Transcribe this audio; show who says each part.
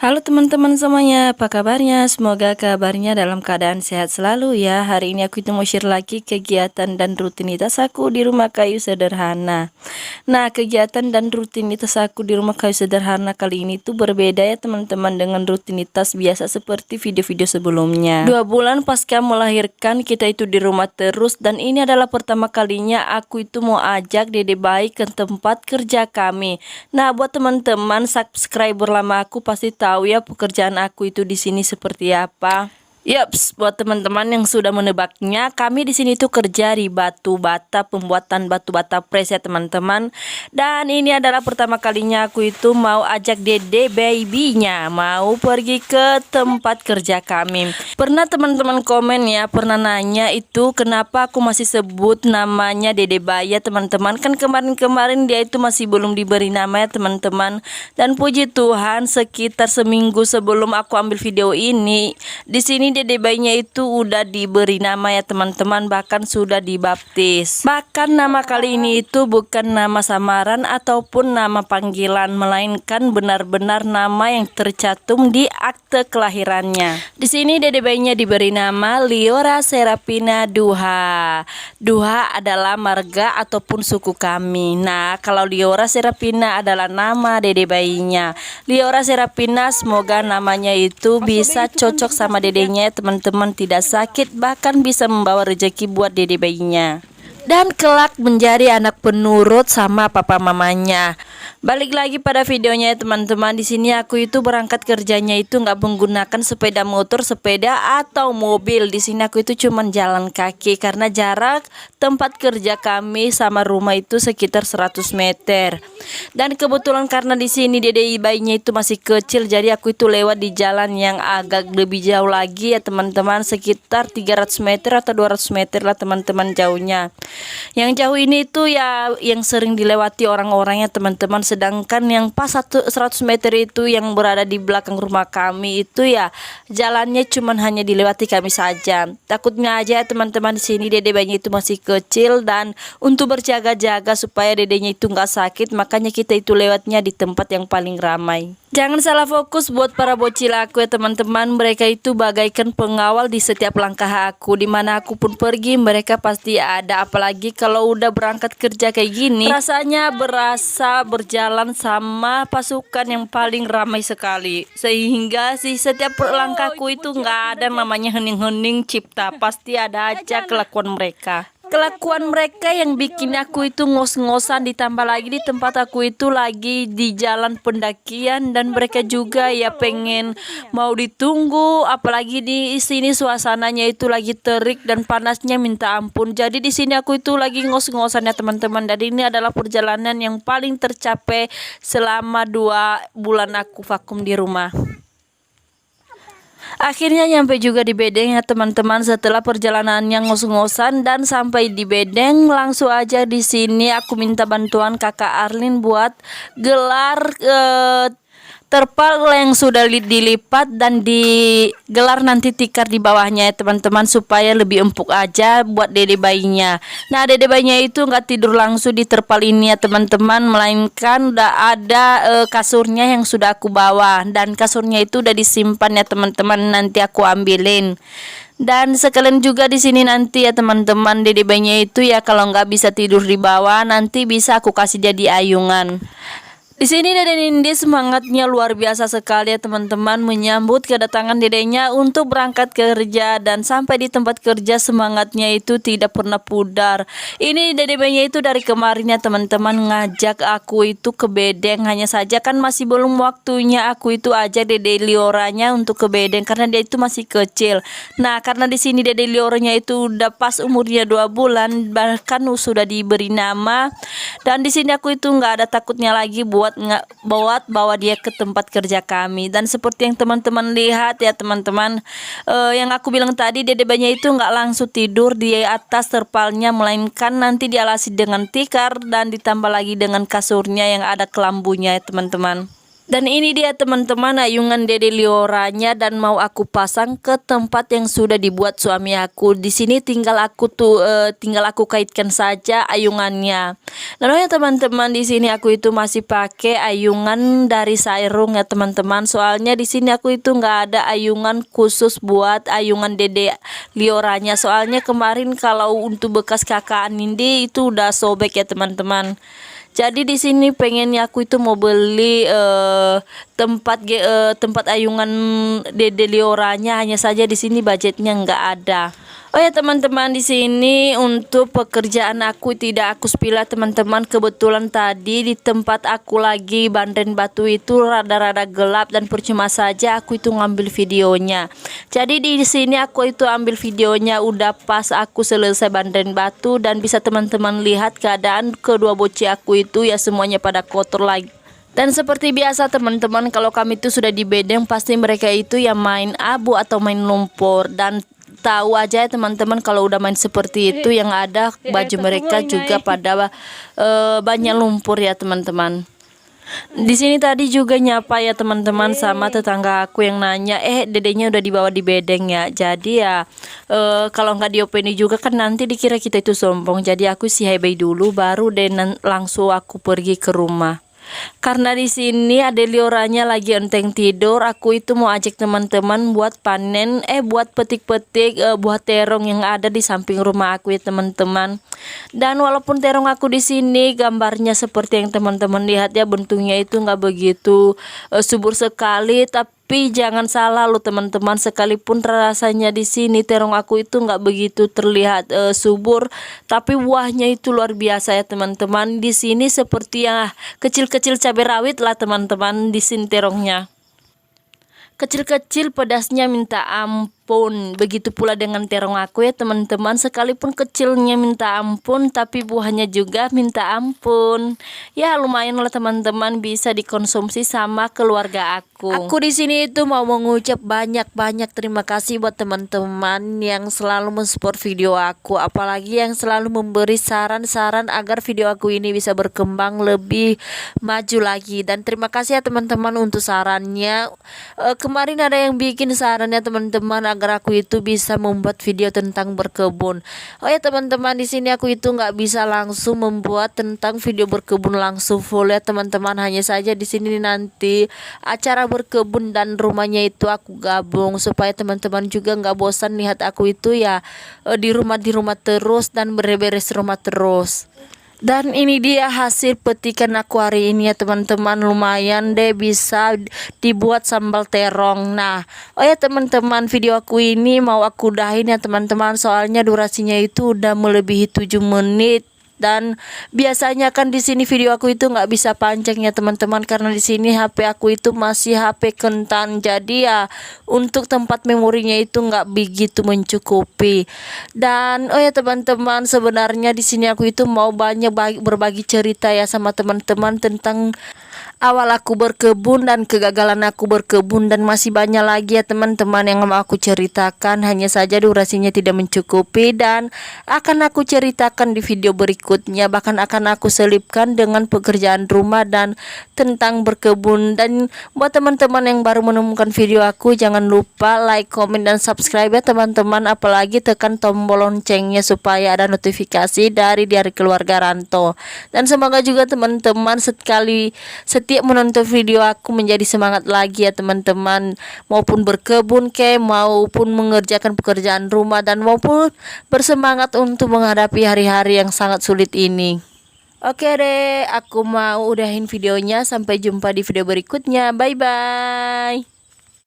Speaker 1: Halo teman-teman semuanya, apa kabarnya? Semoga kabarnya dalam keadaan sehat selalu ya. Hari ini aku itu mau share lagi kegiatan dan rutinitas aku di rumah kayu sederhana. Nah, kegiatan dan rutinitas aku di rumah kayu sederhana kali ini tuh berbeda ya teman-teman dengan rutinitas biasa seperti video-video sebelumnya. 2 bulan pasca melahirkan kita itu di rumah terus, dan ini adalah pertama kalinya aku itu mau ajak Dede Bayi ke tempat kerja kami. Nah, buat teman-teman subscriber lama aku pasti tahu ya pekerjaan aku itu di sini seperti apa. Yaps, buat teman-teman yang sudah menebaknya, kami di sini tuh kerja di batu bata, pembuatan batu bata press ya teman-teman. Dan ini adalah pertama kalinya aku itu mau ajak Dede babynya mau pergi ke tempat kerja kami. Pernah teman-teman komen ya, pernah nanya itu kenapa aku masih sebut namanya Dede Bayi ya teman-teman. Kan kemarin-kemarin dia itu masih belum diberi nama ya teman-teman. Dan puji Tuhan sekitar seminggu sebelum aku ambil video ini, di sini Dede bayinya itu udah diberi nama ya teman-teman, bahkan sudah dibaptis. Bahkan nama kali ini itu bukan nama samaran ataupun nama panggilan, melainkan benar-benar nama yang tercantum di akte kelahirannya. Di sini Dede bayinya diberi nama Liora Serapina Duha. Duha adalah marga ataupun suku kami. Nah, kalau Liora Serapina adalah nama Dede bayinya. Liora Serapina, semoga namanya itu bisa cocok sama dedenya teman-teman, tidak sakit, bahkan bisa membawa rezeki buat Dede bayinya dan kelak menjadi anak penurut sama papa mamanya. Balik lagi pada videonya ya teman-teman. Di sini aku itu berangkat kerjanya itu nggak menggunakan sepeda motor, sepeda atau mobil. Di sini aku itu cuman jalan kaki karena jarak tempat kerja kami sama rumah itu sekitar 100 meter. Dan kebetulan karena di sini Dede bayinya itu masih kecil, jadi aku itu lewat di jalan yang agak lebih jauh lagi ya teman-teman, sekitar 300 meter atau 200 meter lah teman-teman jauhnya. Yang jauh ini itu ya yang sering dilewati orang-orangnya teman-teman, sedangkan yang pas 100 meter itu yang berada di belakang rumah kami itu ya jalannya cuman hanya dilewati kami saja. Takutnya aja teman-teman, di sini Dede bayinya itu masih kecil, dan untuk berjaga-jaga supaya dedenya itu nggak sakit, makanya kita itu lewatnya di tempat yang paling ramai. Jangan salah fokus buat para bocil aku ya teman-teman. Mereka itu bagaikan pengawal di setiap langkah aku. Dimana aku pun pergi, mereka pasti ada. Apalagi kalau udah berangkat kerja kayak gini, rasanya berasa berjalan sama pasukan yang paling ramai sekali. Sehingga sih setiap langkahku itu nggak ada namanya hening-hening cipta. Pasti ada aja kelakuan mereka. Kelakuan mereka yang bikin aku itu ngos-ngosan, ditambah lagi di tempat aku itu lagi di jalan pendakian, dan mereka juga ya pengen mau ditunggu, apalagi di sini suasananya itu lagi terik dan panasnya minta ampun. Jadi di sini aku itu lagi ngos-ngosan ya teman-teman. Dan ini adalah perjalanan yang paling tercapai selama 2 bulan aku vakum di rumah. Akhirnya nyampe juga di Bedeng ya teman-teman. Setelah perjalanan yang ngos-ngosan dan sampai di Bedeng, langsung aja di sini aku minta bantuan kakak Arlin buat gelar terpal yang sudah dilipat dan digelar nanti tikar di bawahnya ya teman-teman, supaya lebih empuk aja buat Dede bayinya. Nah, Dede bayinya itu nggak tidur langsung di terpal ini ya teman-teman, melainkan udah ada kasurnya yang sudah aku bawa, dan kasurnya itu udah disimpan ya teman-teman, nanti aku ambilin. Dan sekalian juga di sini nanti ya teman-teman, Dede bayinya itu ya kalau nggak bisa tidur di bawah, nanti bisa aku kasih jadi ayungan. Di sini Dede Nindi semangatnya luar biasa sekali ya teman-teman, menyambut kedatangan dedenya untuk berangkat kerja, dan sampai di tempat kerja semangatnya itu tidak pernah pudar. Ini Dede bayinya itu dari kemarin ya teman-teman ngajak aku itu ke Bedeng, hanya saja kan masih belum waktunya aku itu ajak Dede Lioranya untuk ke Bedeng karena dia itu masih kecil. Nah, karena di sini Dede Lioranya itu udah pas umurnya 2 bulan, bahkan sudah diberi nama, dan di sini aku itu nggak ada takutnya lagi buat bawa dia ke tempat kerja kami. Dan seperti yang teman-teman lihat ya teman-teman, yang aku bilang tadi, Dede bayinya itu nggak langsung tidur di atas terpalnya, melainkan nanti dialasi dengan tikar dan ditambah lagi dengan kasurnya yang ada kelambunya ya teman-teman. Dan ini dia teman-teman ayungan Dede Lioranya, dan mau aku pasang ke tempat yang sudah dibuat suami aku. Di sini tinggal aku kaitkan saja ayungannya. Lalu ya teman-teman, di sini aku itu masih pakai ayungan dari Sairung ya teman-teman. Soalnya di sini aku itu nggak ada ayungan khusus buat ayungan Dede Lioranya. Soalnya kemarin kalau untuk bekas kakak Nindi itu udah sobek ya teman-teman. Jadi di sini pengennya aku itu mau beli tempat ayungan Dede Lioranya, hanya saja di sini budgetnya nggak ada. Oh ya teman-teman, di sini untuk pekerjaan aku tidak aku spill teman-teman. Kebetulan tadi di tempat aku lagi bandren batu itu rada-rada gelap dan percuma saja aku itu ngambil videonya. Jadi di sini aku itu ambil videonya udah pas aku selesai bandren batu, dan bisa teman-teman lihat keadaan kedua bocil aku itu ya semuanya pada kotor lagi. Dan seperti biasa teman-teman, kalau kami itu sudah di bedeng pasti mereka itu ya main abu atau main lumpur. Dan tahu aja ya teman-teman, kalau udah main seperti itu yang ada baju mereka juga pada banyak lumpur ya teman-teman. Di sini tadi juga nyapa ya teman-teman sama tetangga aku yang nanya, dedenya udah dibawa di bedeng ya. Jadi ya kalau nggak diopeni juga kan nanti dikira kita itu sombong. Jadi aku si bye dulu, baru deh langsung aku pergi ke rumah. Karena di sini ada Lioranya lagi enteng tidur, aku itu mau ajak teman-teman buat panen, buat petik-petik buah terong yang ada di samping rumah aku ya teman-teman. Dan walaupun terong aku di sini gambarnya seperti yang teman-teman lihat ya, bentuknya itu nggak begitu subur sekali, tapi jangan salah loh teman-teman, sekalipun rasanya di sini terong aku itu nggak begitu terlihat subur, tapi buahnya itu luar biasa ya teman-teman. Di sini seperti yang kecil-kecil cabai rawit lah teman-teman, di sini terongnya. Kecil-kecil pedasnya minta ampun. Begitu pula dengan terong aku ya teman-teman, sekalipun kecilnya minta ampun tapi buahnya juga minta ampun. Ya lumayan lah teman-teman, bisa dikonsumsi sama keluarga aku. Aku di sini itu mau mengucap banyak-banyak terima kasih buat teman-teman yang selalu mensupport video aku, apalagi yang selalu memberi saran-saran agar video aku ini bisa berkembang lebih maju lagi. Dan terima kasih ya teman-teman untuk sarannya. Kemarin ada yang bikin sarannya teman-teman agar aku itu bisa membuat video tentang berkebun. Oh ya teman-teman, di sini aku itu nggak bisa langsung membuat tentang video berkebun langsung full ya teman-teman. Hanya saja di sini nanti acara berkebun dan rumahnya itu aku gabung supaya teman-teman juga nggak bosan lihat aku itu ya di rumah terus dan beres-beres rumah terus. Dan ini dia hasil petikan aku hari ini ya teman-teman, lumayan deh bisa dibuat sambal terong. Nah, oh ya teman-teman, video aku ini mau aku udahin ya teman-teman, soalnya durasinya itu udah melebihi 7 menit. Dan biasanya kan di sini video aku itu nggak bisa panjang ya teman-teman, karena di sini HP aku itu masih HP kentan, jadi ya untuk tempat memorinya itu nggak begitu mencukupi. Dan oh ya teman-teman, sebenarnya di sini aku itu mau banyak berbagi cerita ya sama teman-teman tentang awal aku berkebun dan kegagalan aku berkebun, dan masih banyak lagi ya teman-teman yang mau aku ceritakan, hanya saja durasinya tidak mencukupi dan akan aku ceritakan di video berikutnya. Bahkan akan aku selipkan dengan pekerjaan rumah dan tentang berkebun. Dan buat teman-teman yang baru menemukan video aku, jangan lupa like, komen, dan subscribe ya teman-teman, apalagi tekan tombol loncengnya supaya ada notifikasi dari keluarga Ranto. Dan semoga juga teman-teman setiap menonton video aku menjadi semangat lagi ya teman-teman, maupun berkebun maupun mengerjakan pekerjaan rumah, dan maupun bersemangat untuk menghadapi hari-hari yang sangat sulit ini. Oke deh, aku mau udahin videonya, sampai jumpa di video berikutnya, bye bye.